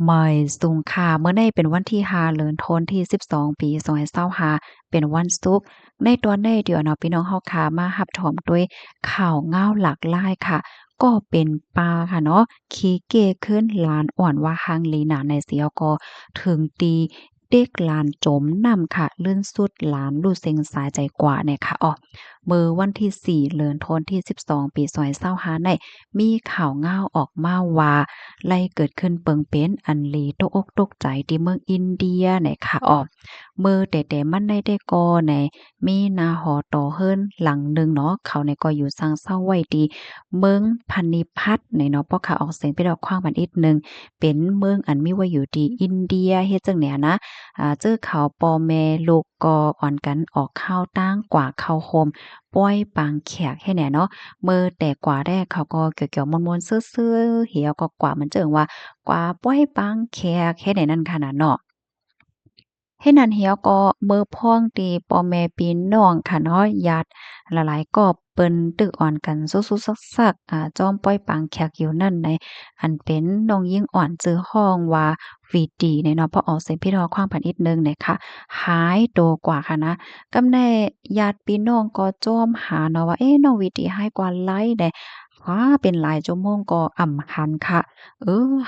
ไม่สุงค่ะเมื่อในเป็นวันที่5เดือนธันวาคมที่12ปี2025เป็นวันศุกร์ในตอนนี้เดี๋ยวเนาะพี่น้องเฮาค่ะมารับชมด้วยข่าวเงาหลากหลายค่ะก็เป็นปลาค่ะเนาะขี้เก้ขึ้นลานอ่อนว่าฮังลีน่ะในเสียก็ถึงตีเด็กลานจมน้ำค่ะลื่นสุดหลานลูกเซ็งสายใจกว่าเนี่ยค่ะมื้อวันที่4เดือนธันวาคมที่12ปี2025ในมีข่าวเงาออกมาว่า ไล่เกิดขึ้นเปิงเป็นอันลีตกอกตกใจที่เมืองอินเดียเนี่ยค่ะมือแต่มันได้ก่อในมีนาหอต่อเฮิรนหลังหนึ่งเนาะเขาเนี่ยก็อยู่สร้างเศร้าไว้ดีเมืองพันนิพัฒน์ในเนาะเพราะเขาออกเสียงเป็นดอกขว้างบันอีกหนึ่งเป็นเมืองอันมีไว้อยู่ที่อินเดียเฮ็ดจังเนี่ยนะเจอเขาปอแม่ลูกก็อ่อนกันออกข้าวตั้งกว่าข้าวโฮมป้อยปางแขกให้แหน่เนาะ เมื่อแต่กว่าแรกเขาก็เกี่ยวๆม่วนๆซื่อๆเหี่ยวก็กว่ามันเจิงว่ากว่าป้อยปังแขกเฮ็ดให้นั่นขนาดเนาะ เฮ็ดนั้นแล้วก็มื้อพ้องที่พ่อแม่พี่น้องค่ะเนาะญาติหลายๆก็เปิ้นตึกอ่อนกันซุกๆซักๆจอมป้อยปางแขกอยู่นั่นในอันเป็นน้องหญิงอ่อนชื่อฮ้องว่าวีตีเนี่ยเนาะพอออกเสียงพี่น้องความพันอีกหนึ่งเนี่ยค่ะหายตัวกว่าค่ะนะกำแน่ญาติพี่น้องก็จ้อมหาเนาะว่าเอ๊ะน้องวีตีหายกว่าไลแหน่หาเป็นหลายชั่วโมงก็อ่ำหันค่ะ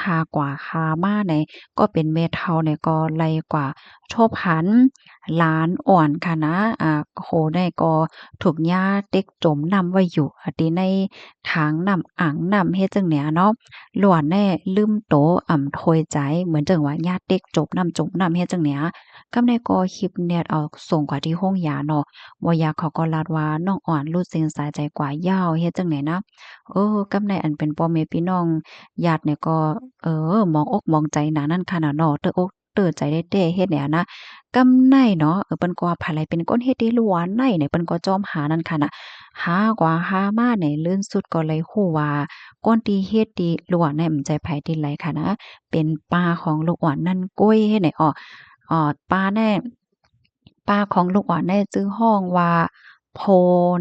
หากว่าหามาเนี่ยก็เป็นแม่เฒ่าเนี่ยก็ไลกว่า โชบหันหลานอ่อนค่ะนะโอ้ได้ก็ถูกหญ้าเต็กจมน้ำไว้อยู่ติในถังน้ำอ่างน้ำเฮ็ดจั่งเนี้ยเนาะหล้วนแน่ลืมโตโทยใจเหมือนจั่งว่าญาติเต็กจมน้ำเฮ็ดจั่งเนี้ยกำในก็คลิปเนี่ยเอาส่งกว่าที่โรงหยาเนาะบ่อยากเขาก็ลาดว่าน้องอ่อนรู้สึกสาใจกว่ายาวเฮ็ดจั่งใดนะกำในอันเป็นพ่อแม่พี่น้องญาติเนี่ยก็มองอกมองใจหนานั้นค่ะน่ะเนาะเตออก เตือใจได้เฮ็ดแนวนะกำไนเนาะเปิ้นก็ว่าไผไลเป็นคนเฮ็ดได้รู้ว่าในเนี่ยเปิ้นก็จอมหานั่นค่ะน่ะหากว่าหามาเนี่ยลื่นสุดก็เลยฮู้ว่าก้นที่เฮ็ดที่รั่วเนี่ยมันใจไผที่ไหลค่ะนะเป็นป้าของลูกอ่อนนั่นก้อยเฮ็ดให้ป้าแน่ป้าของลูกอ่อนได้ชื่อฮ้องว่าโพ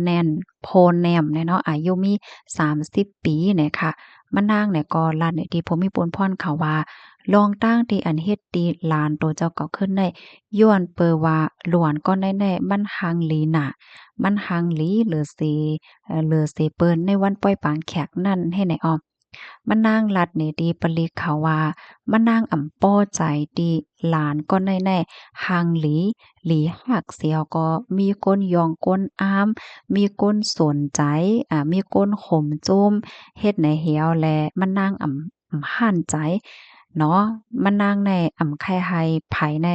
แนนโพแนมเนี่ยเนาะอายุมี30ปีเนี่ยค่ะมะนางเนี่ยก็ลั่นเนี่ยที่ผมมีปนพรเขาว่า ลองตั้งที่อันเฮ็ดตีลานโตเจ้าก็ขึ้นได้ย้อนเปอว่าหลวนก็แน่ๆมันหังหลีน่ะมันหังหลีหรือสิหรือสิเปิ้นในวันปล่อยปางแขกนั่นให้ไหนอ้อมะนางลัดนี่ดีปลิกเขาว่ามะนางป้อใจดีหลานก็แน่ๆหังหลีหลีหักเสียวก็มีคนยองก้นอ้ามมีคนสนใจมีคนข่มจุ้มเฮ็ดให้เหี่ยวแลมะนางหั้นใจ เนาะมานั่งในไข่ไฮภายใน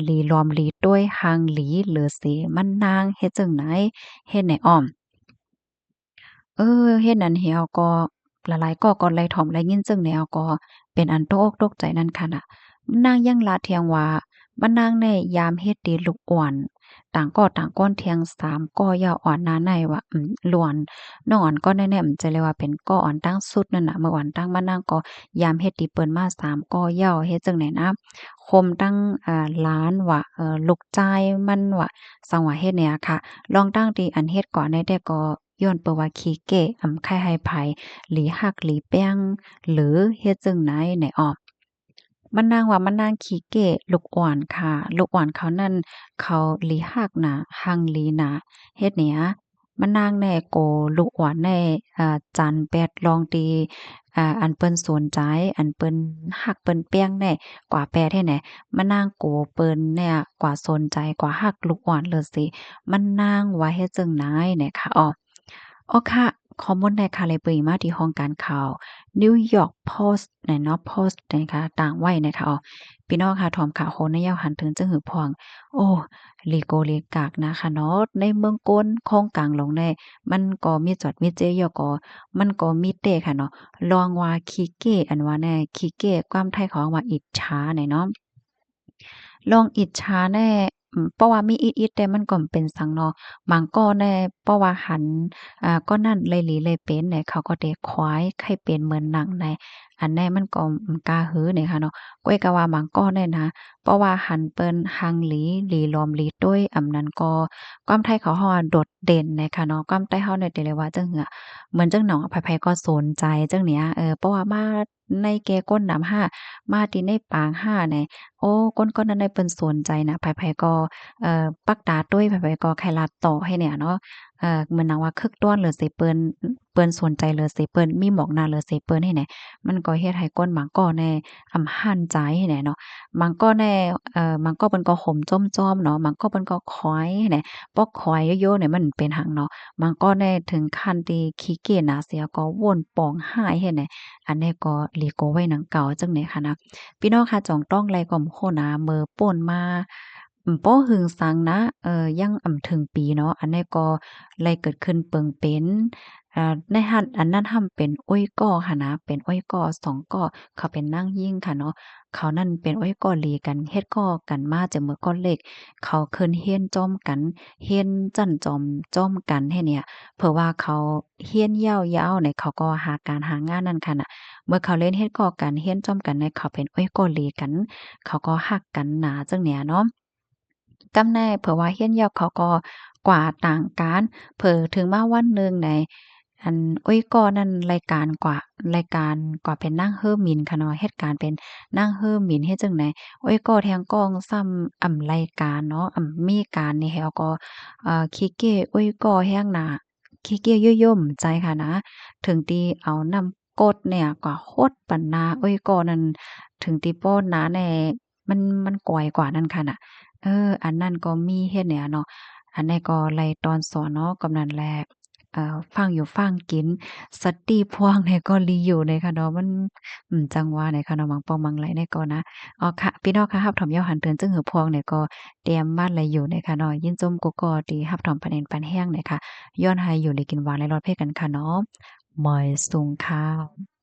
หลีล้อมหลีด้วยหางหลีเหลือเสมันนางเฮ็ดจั่งไหนเฮ็ดให้อ้อม เฮ็ดนั้นแฮ่วก็หลายๆก็ไล่ถ่อมไล่ยินจึงแนวก็เป็นอันตกอกตกใจนั่นค่ะน่ะนางยังลาเทียงว่ามันนางในยามเฮ็ดตีลูกอ่อนต่างก็ต่างก้อนเทียง3ก้อยาวอ่อนหนาในว่าล้วนน้องอ่อนก็แน่ๆจะเรียกว่าเป็นก้ออ่อนตั้งสุดนั่นน่ะเมื่ออ่อนตั้งมานางก็ยามเฮ็ดตีเปิ้นมา3ก้อยาวเฮ็ดจังได๋นะคมตั้งล้านว่าลูกจ่ายมันว่าสังว่าเฮ็ดเนี่ยค่ะลองตั้งที่อันเฮ็ดก่อนได้แต่ก็ ย้อนเปว่าขี้เก๊กไข่ไห้ไผหลีหักหลีแป้งหรือเฮ็ดจั่งใดไหนอ้อมันนางว่ามันนางขี้เก๊กลูกอ่อนค่ะลูกอ่อนเขานั่นเขาหลีหักน่ะหังหลีน่ะเฮ็ดเนี่ยมันนางแน่โกลูกอ่อนแน่จันแปดลองตีอันเปิ้นสนใจอันเปิ้นฮักเปิ้นแป้งแน่กว่าแปดให้แหน่มะนางโกเปิ้นเนี่ยกว่าสนใจกว่าฮักลูกอ่อนเลยสิมันนางว่าเฮ็ดจั่งใดเนี่ยค่ะอ๋อค่ะข้อมูลในค่ะเลยเปิดมาที่ห้องการข่าว New York Post เนี่ยเนาะ Post นะคะต่างไว้นะคะพี่น้องค่ะถอมข่าวโหนในยาวหันถึงจึงหือพวงโอ้ลีโกลีกากนะคะเนาะในเมืองก้นโคงกลางหลงในมันก็มีจอดมีเจยอก็มันก็มีเตค่ะเนาะลองว่าขี้เก้อันว่าแน่ขี้เก้ความไทยเขาว่าอิจฉาเนี่ยเนาะ ลองอิจฉาแน่เพราะว่ามีอิดๆแต่มันก็เป็นสังเนาะบางก้อแน่เพราะว่าหันก็นั่นเลยหลีเลยเป็นเนี่ยเขาก็ได้ควายไข่เป็นเหมือนหนังใน อันแน่มันก็กล้าฮื้อเนี่ยค่ะเนาะก้อยก็ว่าบางก้อเนี่ยนะเพราะว่าหันเปิ้นหังหลีหลีหลอมหลีด้วยอำนั้นก็ความไทยเขาฮ้อว่าโดดเด่นนะคะเนาะความใต้เฮาเนี่ยติเลยว่าจังหือเหมือนจังหนองไผๆก็สนใจจังเนี้ยเพราะว่ามาในแก่ก้นน้ำห้ามาที่ในปางห้าเนี่ยโอ้ก้นๆนั้นได้เปิ้นสนใจนะไผๆก็ปักตาตุ้ยไผๆก็ไขลาดต่อให้เนี่ยเนาะเหมือนหนังว่าคึกต้อนหรือสิเปิ้นสนใจเหลือสิเปิ้นมีหมอกหน้าเหลือสิเปิ้นให้แหน่มันก็เฮ็ดให้ก้นหมางก้อแน่หั้นใจให้แหน่เนาะหมางก้อแน่หมางก้อเปิ้นก็ห่มจ้อมๆเนาะหมางก้อเปิ้นก็ค้อยให้แหน่ปอกค้อยโยๆเนี่ยมันเป็นหั้งเนาะหมางก้อแน่ถึงขั้นที่ขี้เกียจน่ะเสียก็วนปองหายให้แหน่อันนี้ก็หลีโกไว้หนังเก่าจังได๋ค่ะนะพี่น้องคะจ่องต้องไลก็โคนะเมอป่นมาป้อหึงสังนะยังถึงปีเนาะอันนี้ก็ไลเกิดขึ้นเปิงเป็นในหั้นอันนั้นห่ำเป็นอ้อยก้อค่ะนะเป็นอ้อยก้อ2ก้อเขาเป็นนางยิ่งค่ะเนาะเขานั่นเป็นอ้อยก้อหลีกันเฮ็ดก้อกันมาจากเมื่อก้อนเล็กเขาเคินเฮียนจ้อมกันเฮียนจั่นจอมจ้อมกันให้เนี่ยเผื่อว่าเขาเฮียนยาวๆเนี่ยเขาก็หาการหางานนั่นค่ะน่ะเมื่อเขาเล่นเฮ็ดก้อกันเฮียนจ้อมกันเนี่ยเขาเป็นอ้อยก้อหลีกันเขาก็ฮักกันหนาจังเนี่ยเนาะ กำแน่เผื่อว่าเฮียนยอกเขาก็กว่าต่างกันเผลอถึงมาวันหนึ่งในอันอุ๊ยก็นั่นรายการกว่าเป็นนางเฮอหมิ่นค่ะเนาะเหตุการณ์เป็นนางเฮอหมิ่นเฮ็ดจั่งใดอุ๊ยก็แทงก้องซ้ำรายการเนาะมีการนี่ให้เอาก็ขี้เก้อุ๊ยก็แฮงหน้าขี้เกียจย่มๆใจค่ะนะถึงที่เอาน้ำกรดเนี่ยก็โคตรปันนาอุ๊ยก็นั่นถึงที่โป้นนาแน่มันก่อยกว่านั้นค่ะน่ะ อันนั้นก็มีเฮ็ดแหนเนาะอันนี้ก็ไล่ตอนสอนเนาะกำนั้นแหละฟังอยู่ฟังกินสติพวงเนี่ยก็ลีอยู่เนี่ยค่ะเนาะมันจังว่าเนี่ยค่ะเนาะมังปองมังไหลเนี่ยก็นะอ๋อค่ะพี่น้องคะรับถอมเยาหันเตือนจึงหือพวงเนี่ยก็เตรียมบ้านไหลอยู่เนี่ยค่ะเนาะยินจมกุกก็ดีรับถอมปานเอ็นปานแห้งเนี่ยค่ะย้อนให้อยู่เลยกินหวานและรอดเพศกันค่ะเนาะหมอยสูงค่ะ